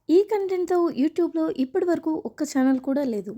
ఈ కంటెంట్‌తో యూట్యూబ్‌లో ఇప్పటి వరకు ఒక్క ఛానల్ కూడా లేదు.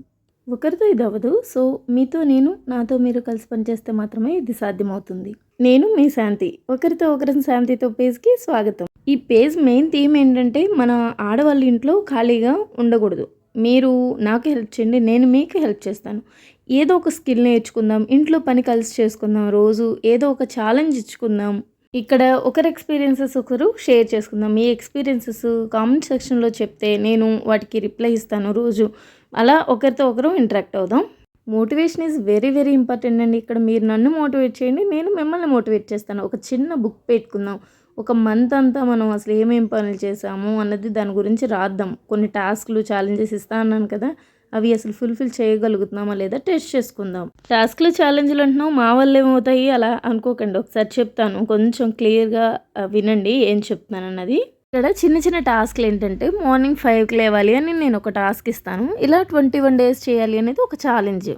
ఒకరితో ఇది అవ్వదు. సో, మీతో నేను, నాతో మీరు కలిసి పనిచేస్తే మాత్రమే ఇది సాధ్యమవుతుంది. నేను మీ శాంతి. ఒకరితో ఒకరం శాంతితో పేజ్‌కి స్వాగతం. ఈ పేజ్ మెయిన్ థీమ్ ఏంటంటే, మన ఆడవాళ్ళ ఇంట్లో ఖాళీగా ఉండకూడదు. మీరు నాకు హెల్ప్ చేయండి. నేను మీకు హెల్ప్ చేస్తాను. ఏదో ఒక స్కిల్ నేర్చుకుందాం. ఇంట్లో పని కలిసి చేసుకుందాం. రోజు ఏదో ఒక ఛాలెంజ్ ఇచ్చుకుందాం. ఇక్కడ ఒకరి ఎక్స్‌పీరియన్సెస్ ఒకరు షేర్ చేసుకుందాం. మీ ఎక్స్‌పీరియన్సెస్ కామెంట్ సెక్షన్‌లో చెప్తే నేను వాటికి రిప్లై ఇస్తాను రోజు. అలా ఒకరితో ఒకరు ఇంటరాక్ట్ అవుదాం. Motivation is very very important అండి. ఇక్కడ మీరు నన్ను మోటివేట్ చేయండి. నేను మిమ్మల్ని మోటివేట్ చేస్తాను. ఒక చిన్న బుక్ పెట్టుకుందాం. ఒక మంత్ అంతా మనం అసలు ఏమేం పనులు చేశాము అన్నది దాని గురించి రాద్దాం. కొన్ని టాస్క్‌లు, ఛాలెంజెస్ ఇస్తా అన్నాను కదా! అవి అసలు ఫుల్‌ఫిల్ చేయగలుగుతున్నామా లేదా టెస్ట్ చేసుకుందాం. టాస్క్‌లు, ఛాలెంజ్‌లు అంటున్నావు మా వల్ల ఏమవుతాయి అలా అనుకోకండి. ఒకసారి చెప్తాను. కొంచెం క్లియర్‌గా వినండి ఏం చెప్తున్నానన్నది. ఇక్కడ చిన్న చిన్న టాస్క్‌లు ఏంటంటే మార్నింగ్ 5కి లేవాలి అని నేను ఒక టాస్క్ ఇస్తాను. ఇలా 21 డేస్ చేయాలి అనేది ఒక ఛాలెంజ్.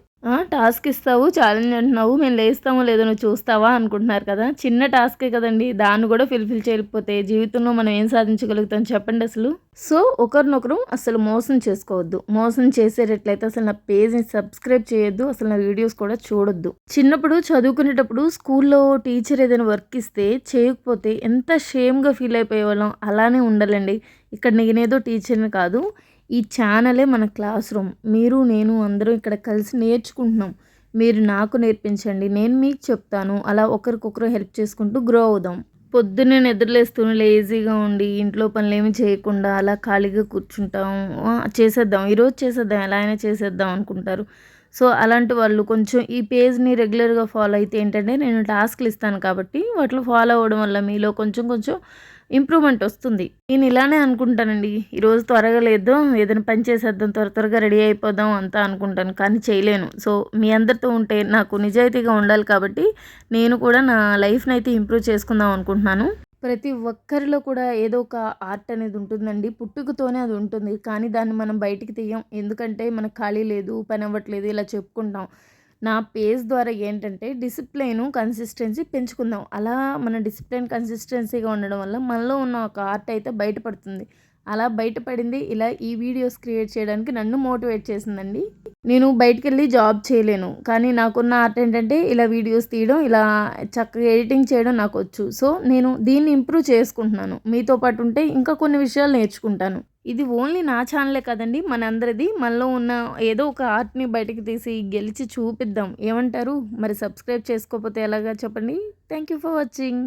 టాస్క్ ఇస్తావు, ఛాలెంజ్ అంటున్నావు, మేము లేస్తామో లేదో నువ్వు చూస్తావా అనుకుంటున్నారు కదా! చిన్న టాస్కే కదండీ! దాన్ని కూడా ఫుల్‌ఫిల్ చేయకపోతే జీవితంలో మనం ఏం సాధించగలుగుతాం చెప్పండి అసలు? సో, ఒకరినొకరు అసలు మోసం చేసుకోవద్దు. మోసం చేసేటట్లయితే అసలు నా పేజ్‌ని సబ్స్క్రైబ్ చేయొద్దు. అసలు నా వీడియోస్ కూడా చూడొద్దు. చిన్నప్పుడు చదువుకునేటప్పుడు స్కూల్‌లో టీచర్ ఏదైనా వర్క్ ఇస్తే చేయకపోతే ఎంత షేమ్‌గా ఫీల్ అయిపోయేవాళ్ళం. అలానే ఉండాలండి. ఇక్కడ నేనేదో టీచర్‌ని కాదు. ఈ ఛానలే మన క్లాస్ రూమ్. మీరు, నేను అందరం ఇక్కడ కలిసి నేర్చుకుంటున్నాం. మీరు నాకు నేర్పించండి. నేను మీకు చెప్తాను. అలా ఒకరికొకరు హెల్ప్ చేసుకుంటూ గ్రో అవుదాం. పొద్దున్నే నిద్రలేస్తూనే లేజీగా ఉండి ఇంట్లో పనులేమి చేయకుండా అలా ఖాళీగా కూర్చుంటాం. చేసేద్దాం. ఈరోజు చేసేద్దాం. ఎలా అయినా చేసేద్దాం అనుకుంటారు. సో, అలాంటి వాళ్ళు కొంచెం ఈ పేజ్‌ని రెగ్యులర్‌గా ఫాలో అయితే ఏంటంటే నేను టాస్క్‌లు ఇస్తాను కాబట్టి వాటిలో ఫాలో అవ్వడం వల్ల మీలో కొంచెం కొంచెం ఇంప్రూవ్‌మెంట్ వస్తుంది. నేను ఇలానే అనుకుంటానండి. ఈరోజు త్వరగా లేద్దాం, ఏదైనా పని చేసేద్దాం, త్వరగా రెడీ అయిపోదాం అంతా అనుకుంటాను. కానీ చేయలేను. సో, మీ అందరితో ఉంటే నాకు నిజాయితీగా ఉండాలి కాబట్టి నేను కూడా నా లైఫ్‌ని అయితే ఇంప్రూవ్ చేసుకుందాం అనుకుంటున్నాను. ప్రతి ఒక్కరిలో కూడా ఏదో ఒక ఆర్ట్ అనేది ఉంటుందండి. పుట్టుకతోనే అది ఉంటుంది. కానీ దాన్ని మనం బయటికి తీయం. ఎందుకంటే మనకు ఖాళీ లేదు, పని అవ్వట్లేదు ఇలా చెప్పుకుంటాం. నా పేజ్ ద్వారా ఏంటంటే డిసిప్లైను, కన్సిస్టెన్సీ పెంచుకుందాం. అలా మన డిసిప్లైన్, కన్సిస్టెన్సీగా ఉండడం వల్ల మనలో ఉన్న ఒక ఆర్ట్ అయితే బయటపడుతుంది. అలా బయటపడింది ఇలా ఈ వీడియోస్ క్రియేట్ చేయడానికి నన్ను మోటివేట్ చేసిందండి. నేను బయటికెళ్ళి జాబ్ చేయలేను. కానీ నాకున్న ఆర్ట్ ఏంటంటే ఇలా వీడియోస్ తీయడం, ఇలా చక్కగా ఎడిటింగ్ చేయడం నాకొచ్చు. సో, నేను దీన్ని ఇంప్రూవ్ చేసుకుంటున్నాను. మీతో పాటు ఉంటే ఇంకా కొన్ని విషయాలు నేర్చుకుంటాను. ఇది ఓన్లీ నా ఛానలే కదండీ! మనందరిది. మనలో ఉన్న ఏదో ఒక ఆర్ట్‌ని బయటికి తీసి గెలిచి చూపిద్దాం. ఏమంటారు? మరి సబ్స్క్రైబ్ చేసుకోకపోతే ఎలాగా చెప్పండి? Thank you for watching.